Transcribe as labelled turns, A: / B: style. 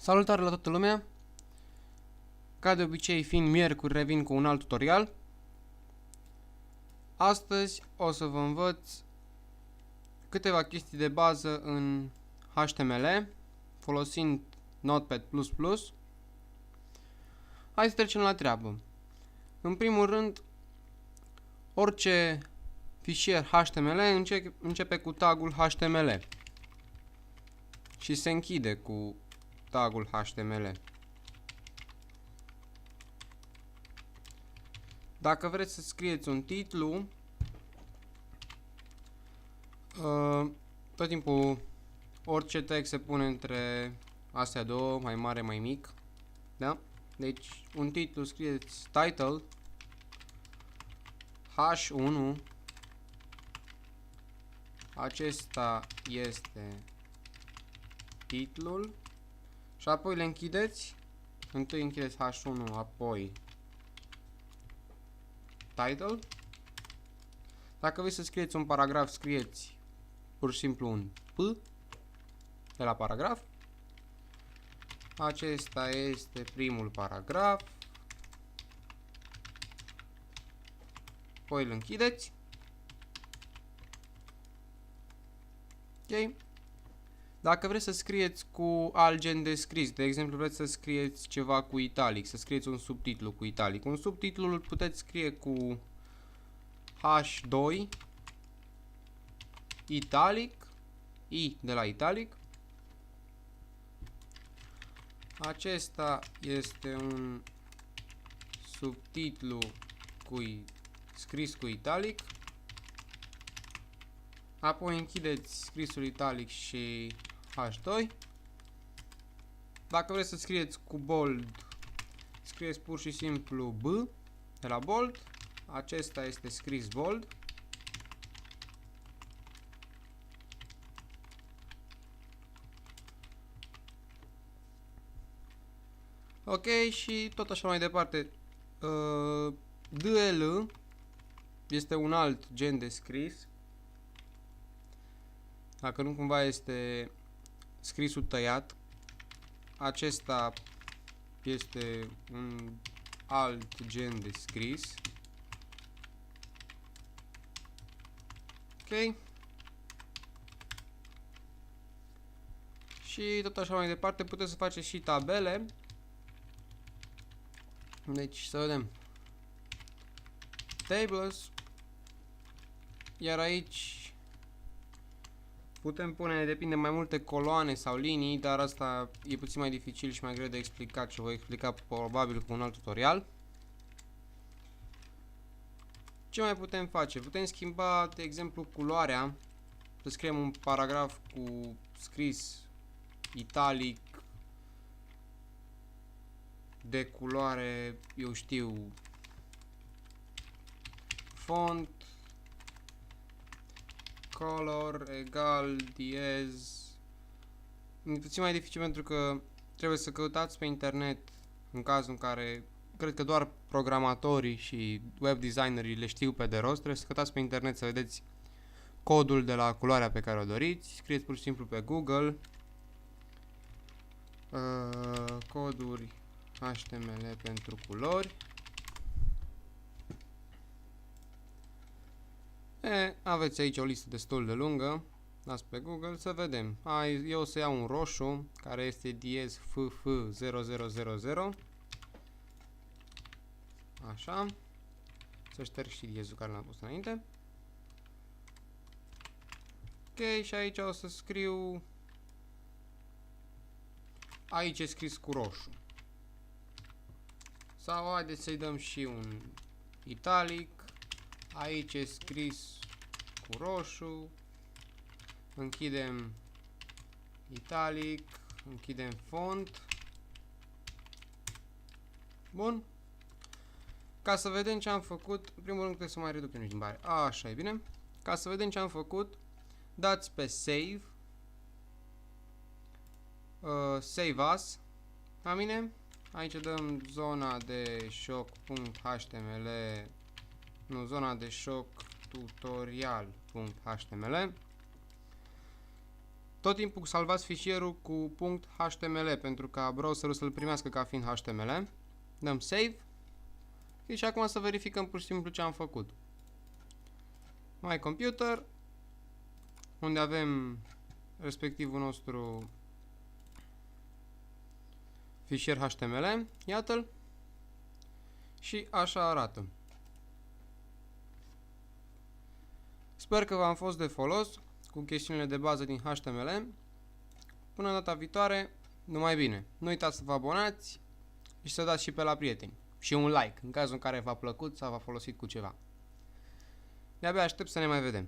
A: Salutare la toată lumea! Ca de obicei, fiind miercuri, revin cu un alt tutorial. Astăzi o să vă învăț câteva chestii de bază în HTML folosind Notepad++. Hai să trecem la treabă. În primul rând, orice fișier HTML începe cu tagul HTML și se închide cu tagul HTML. Dacă vreți să scrieți un titlu, tot timpul orice text se pune între astea două, mai mare, mai mic. Da? Deci un titlu scrieți title H1. Acesta este titlul și apoi le închideți. Întâi închideți H1, apoi title. Dacă vreți să scrieți un paragraf, scrieți pur și simplu un P de la paragraf. Acesta este primul paragraf. Apoi îl închideți. Ok. Dacă vreți să scrieți cu alt gen de scris, de exemplu vreți să scrieți ceva cu italic, să scrieți un subtitlu cu italic. Un subtitlu îl puteți scrie cu H2 italic, I de la italic. Acesta este un subtitlu scris cu italic. Apoi închideți scrisul italic și H2. Dacă vreți să scrieți cu bold, scrieți pur și simplu B de la bold. Acesta este scris bold. Ok, și tot așa mai departe. DL este un alt gen de scris. Dacă nu cumva este scrisul tăiat. Acesta este un alt gen de scris. Ok. Și tot așa mai departe puteți să faceți și tabele. Deci să vedem. Tables. Iar aici putem pune, depinde, mai multe coloane sau linii, dar asta e puțin mai dificil și mai greu de explicat și voi explica probabil cu un alt tutorial. Ce mai putem face? Putem schimba, de exemplu, culoarea. Să scriem un paragraf cu scris italic de culoare, eu știu, font color egal diez. E puțin mai dificil pentru că trebuie să căutați pe internet, în cazul în care cred că doar programatorii și web designerii le știu pe de rost. Trebuie să căutați pe internet să vedeți codul de la culoarea pe care o doriți. Scrieți pur și simplu pe Google coduri HTML pentru culori. Aveți aici o listă destul de lungă. Dați pe Google să vedem. Eu o să iau un roșu care este diez FF0000. Așa. Să șterg și diezul care l-am pus înainte. Ok, și aici o să scriu. Aici e scris cu roșu. Sau haideți să-i dăm și un italic. Aici e scris cu roșu. Închidem italic. Închidem font. Bun. Ca să vedem ce am făcut, în primul rând trebuie să mai reduc limbare. Așa e bine. Ca să vedem ce am făcut, dați pe save. Save as. La mine. Aici dăm zona de shock.html. Nu, zona de shock tutorial.html. Tot timpul salvați fișierul cu .html pentru ca browserul să-l primească ca fiind HTML. Dăm save. Și acum să verificăm pur și simplu ce am făcut. My Computer, unde avem respectivul nostru fișier HTML. Iată-l. Și așa arată. Sper că v-am fost de folos cu chestiunile de bază din HTML. Până data viitoare, numai bine. Nu uitați să vă abonați și să dați și pe la prieteni. Și un like, în cazul în care v-a plăcut sau v-a folosit cu ceva. De-abia aștept să ne mai vedem.